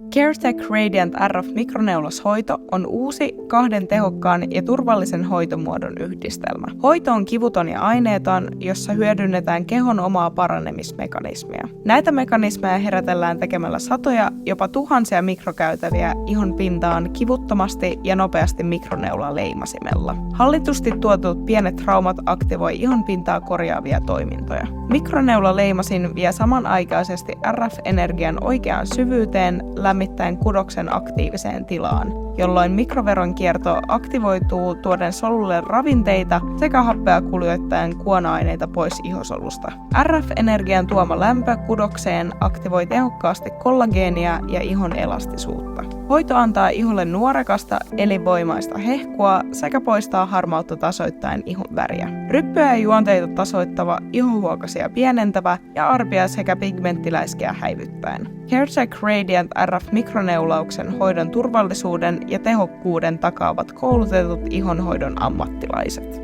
CareTech Radiant RF-mikroneulashoito on uusi, 2 tehokkaan ja turvallisen hoitomuodon yhdistelmä. Hoito on kivuton ja aineeton, jossa hyödynnetään kehon omaa paranemismekanismia. Näitä mekanismeja herätellään tekemällä satoja, jopa tuhansia mikrokäytäviä ihon pintaan kivuttomasti ja nopeasti mikroneulaleimasimella. Hallitusti tuotetut pienet traumat aktivoi ihon pintaa korjaavia toimintoja. Mikroneulalleimasin vie samanaikaisesti RF-energian oikeaan syvyyteen lämmittäen kudoksen aktiiviseen tilaan, jolloin mikroveronkierto aktivoituu tuoden solulle ravinteita sekä happea kuljettaen kuona-aineita pois ihosolusta. RF-energian tuoma lämpö kudokseen aktivoi tehokkaasti kollageenia ja ihon elastisuutta. Hoito antaa iholle nuorekasta, elinvoimaista hehkua sekä poistaa harmautta tasoittaen ihon väriä. Ryppyjä ja juonteita tasoittava, ihohuokasia pienentävä ja arpia sekä pigmenttiläiskiä häivyttäen. CareTech Radiant RF-mikroneulauksen hoidon turvallisuuden ja tehokkuuden takaavat koulutetut ihonhoidon ammattilaiset.